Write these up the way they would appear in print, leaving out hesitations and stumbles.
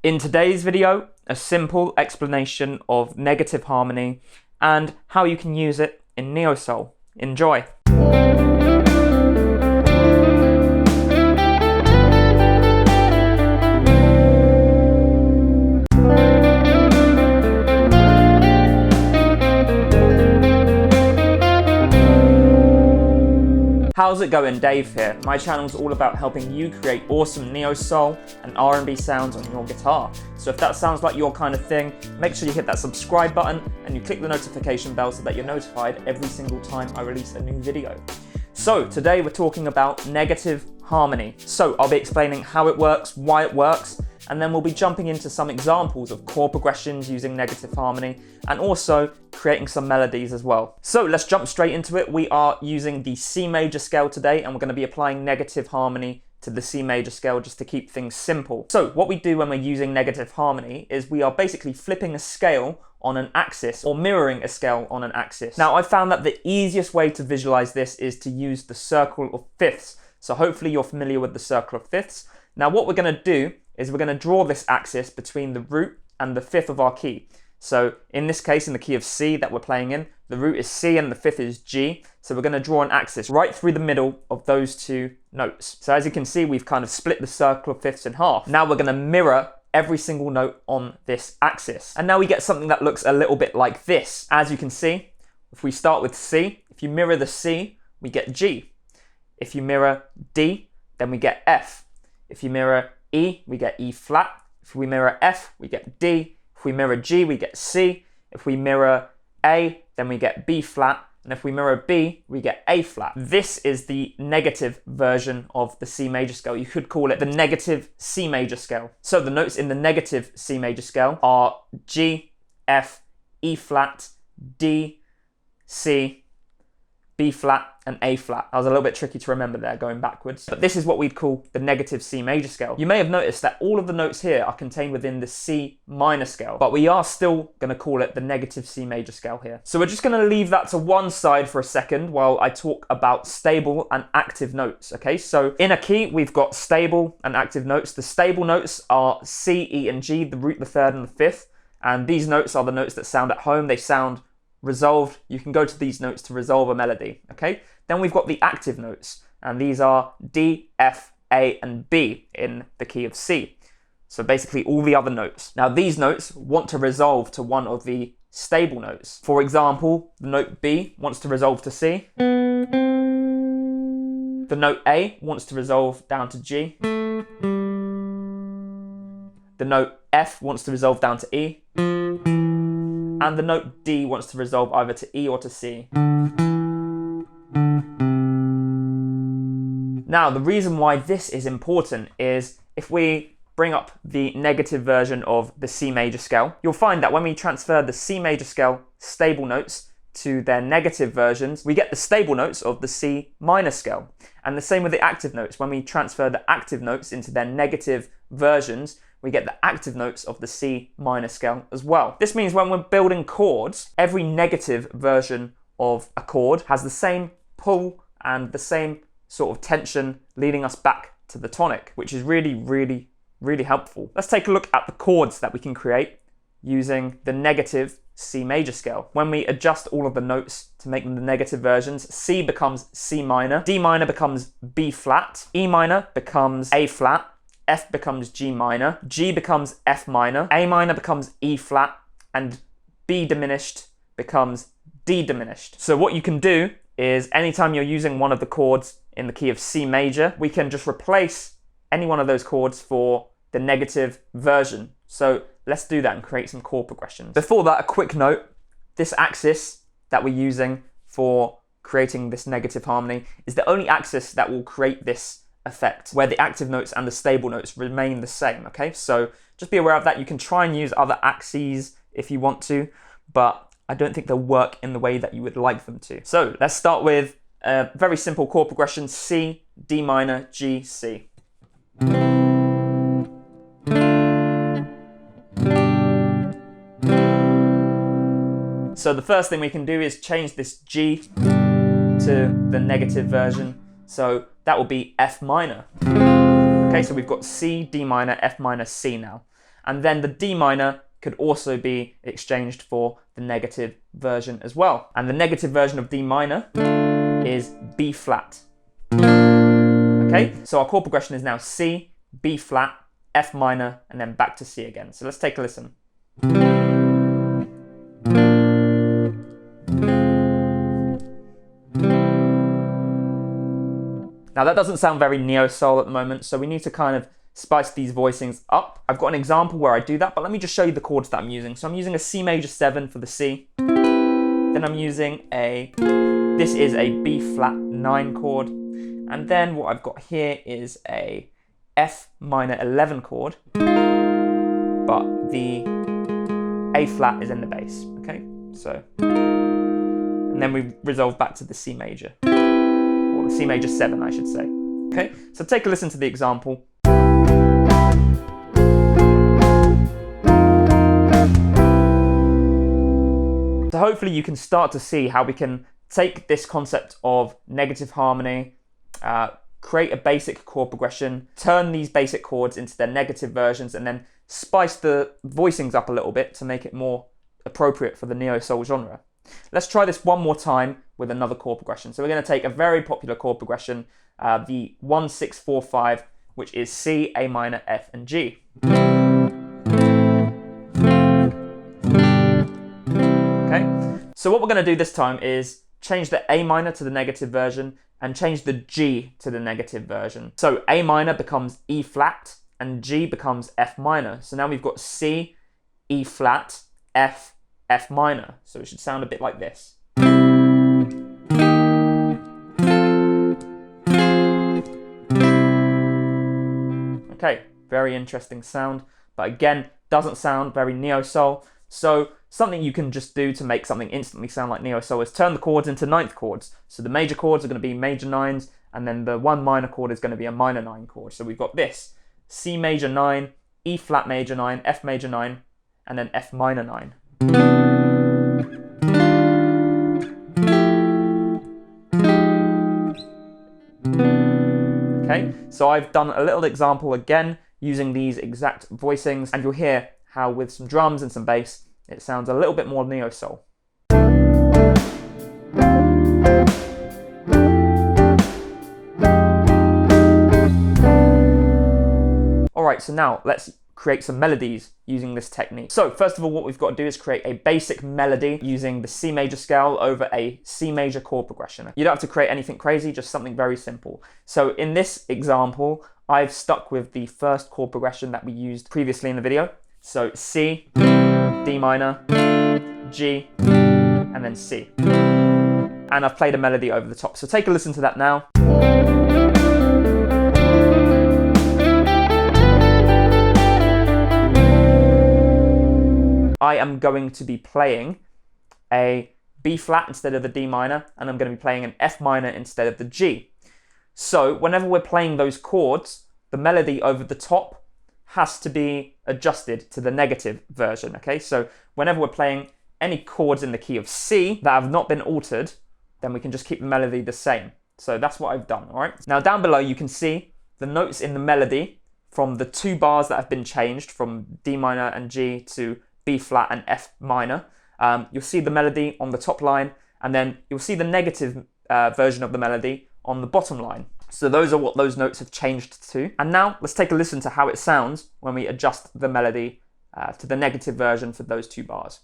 In today's video, a simple explanation of negative harmony and how you can use it in neosoul. Enjoy! How's it going? Dave here. My channel's all about helping you create awesome neo-soul and R&B sounds on your guitar. So if that sounds like your kind of thing, make sure you hit that subscribe button and you click the notification bell so that you're notified every single time I release a new video. So today we're talking about negative harmony. So I'll be explaining how it works, why it works, and then we'll be jumping into some examples of chord progressions using negative harmony and also creating some melodies as well. So let's jump straight into it. We are using the C major scale today and we're going to be applying negative harmony to the C major scale just to keep things simple. So what we do when we're using negative harmony is we are basically flipping a scale on an axis or mirroring a scale on an axis. Now I found that the easiest way to visualize this is to use the circle of fifths. So hopefully you're familiar with the circle of fifths. Now what we're going to do is we're going to draw this axis between the root and the fifth of our key. So in this case, in the key of C that we're playing in, the root is C and the fifth is G. So we're going to draw an axis right through the middle of those two notes. So as you can see, we've kind of split the circle of fifths in half. Now we're going to mirror every single note on this axis. And now we get something that looks a little bit like this. As you can see, if we start with C, if you mirror the C, we get G. If you mirror D, then we get F. If you mirror E, we get E flat. If we mirror F, we get D. If we mirror G, we get C. If we mirror A, then we get B flat. And if we mirror B, we get A flat. This is the negative version of the C major scale. You could call it the negative C major scale. So the notes in the negative C major scale are G, F, E flat, D, C, B flat, and A flat. That was a little bit tricky to remember there going backwards. But this is what we'd call the negative C major scale. You may have noticed that all of the notes here are contained within the C minor scale, but we are still going to call it the negative C major scale here. So we're just going to leave that to one side for a second while I talk about stable and active notes. Okay, so in a key, we've got stable and active notes. The stable notes are C, E, and G, the root, the third, and the fifth. And these notes are the notes that sound at home. They sound resolved. You can go to these notes to resolve a melody. Okay, then we've got the active notes, and these are D, F, A, and B in the key of C. So basically all the other notes. Now these notes want to resolve to one of the stable notes. For example, the note B wants to resolve to C. The note A wants to resolve down to G. The note F wants to resolve down to E. And the note D wants to resolve either to E or to C. Now, the reason why this is important is if we bring up the negative version of the C major scale, you'll find that when we transfer the C major scale stable notes to their negative versions, we get the stable notes of the C minor scale. And the same with the active notes. When we transfer the active notes into their negative versions, we get the active notes of the C minor scale as well. This means when we're building chords, every negative version of a chord has the same pull and the same sort of tension leading us back to the tonic, which is really, really, really helpful. Let's take a look at the chords that we can create using the negative C major scale. When we adjust all of the notes to make them the negative versions, C becomes C minor, D minor becomes B flat, E minor becomes A flat, F becomes G minor, G becomes F minor, A minor becomes E flat, and B diminished becomes D diminished. So what you can do is anytime you're using one of the chords in the key of C major, we can just replace any one of those chords for the negative version. So let's do that and create some chord progressions. Before that, a quick note, this axis that we're using for creating this negative harmony is the only axis that will create this effect, where the active notes and the stable notes remain the same. Okay, so just be aware of that. You can try and use other axes if you want to, but I don't think they'll work in the way that you would like them to. So let's start with a very simple chord progression: C, D minor, G, C. So the first thing we can do is change this G to the negative version. So that will be F minor. Okay, so we've got C, D minor, F minor, C now. And then the D minor could also be exchanged for the negative version as well. And the negative version of D minor is B flat. Okay, so our chord progression is now C, B flat, F minor, and then back to C again. So let's take a listen. Now that doesn't sound very neo-soul at the moment, so we need to kind of spice these voicings up. I've got an example where I do that, but let me just show you the chords that I'm using. So I'm using a C major 7 for the C. Then I'm using this is a B flat 9 chord. And then what I've got here is a F minor 11 chord, but the A flat is in the bass, okay? So, and then we resolve back to the C major, or the C major 7, I should say. Okay, so take a listen to the example. So hopefully you can start to see how we can take this concept of negative harmony, create a basic chord progression, turn these basic chords into their negative versions, and then spice the voicings up a little bit to make it more appropriate for the neo-soul genre. Let's try this one more time with another chord progression. So we're going to take a very popular chord progression, the 1-6-4-5, which is C, A minor, F, and G. Okay, so what we're going to do this time is change the A minor to the negative version and change the G to the negative version. So A minor becomes E flat and G becomes F minor. So now we've got C, E flat, F, F minor. So it should sound a bit like this. Okay, very interesting sound, but again, doesn't sound very neo-soul. So something you can just do to make something instantly sound like neo-soul is turn the chords into ninth chords. So the major chords are going to be major 9s, and then the one minor chord is going to be a minor 9 chord. So we've got this: C major 9, E flat major 9, F major 9, and then F minor 9. Okay, so I've done a little example again using these exact voicings, and you'll hear how with some drums and some bass, it sounds a little bit more neo-soul. Alright, so now let's create some melodies using this technique. So first of all, what we've got to do is create a basic melody using the C major scale over a C major chord progression. You don't have to create anything crazy, just something very simple. So in this example, I've stuck with the first chord progression that we used previously in the video. So C, D minor, G, and then C. And I've played a melody over the top. So take a listen to that now. I am going to be playing a B flat instead of the D minor, and I'm going to be playing an F minor instead of the G. So whenever we're playing those chords, the melody over the top has to be adjusted to the negative version, okay? So whenever we're playing any chords in the key of C that have not been altered, then we can just keep the melody the same. So that's what I've done, all right? Now down below you can see the notes in the melody from the 2 bars that have been changed from D minor and G to B flat and F minor. You'll see the melody on the top line, and then you'll see the negative version of the melody on the bottom line. So those are what those notes have changed to. And now let's take a listen to how it sounds when we adjust the melody to the negative version for those 2 bars.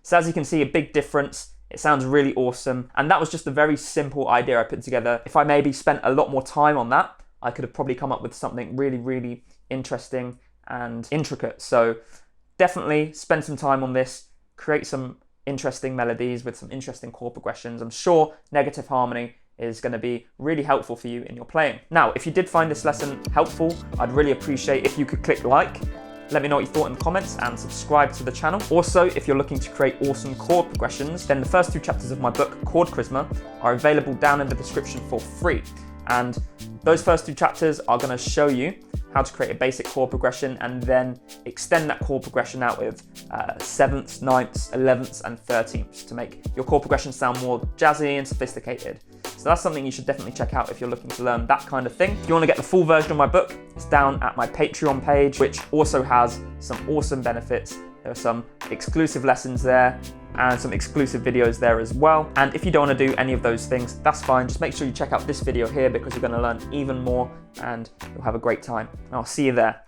So as you can see, a big difference. It sounds really awesome. And that was just a very simple idea I put together. If I maybe spent a lot more time on that, I could have probably come up with something really, really interesting and intricate. So definitely spend some time on this, create some interesting melodies with some interesting chord progressions. I'm sure negative harmony is going to be really helpful for you in your playing. Now, if you did find this lesson helpful, I'd really appreciate if you could click like, let me know what you thought in the comments, and subscribe to the channel. Also, if you're looking to create awesome chord progressions, then the first 2 chapters of my book, Chord Charisma, are available down in the description for free. And those first 2 chapters are going to show you how to create a basic chord progression and then extend that chord progression out with 7ths, 9ths, 11ths, and 13ths to make your chord progression sound more jazzy and sophisticated. So that's something you should definitely check out if you're looking to learn that kind of thing. If you want to get the full version of my book, it's down at my Patreon page, which also has some awesome benefits. There are some exclusive lessons there and some exclusive videos there as well. And if you don't want to do any of those things, that's fine. Just make sure you check out this video here because you're going to learn even more and you'll have a great time. And I'll see you there.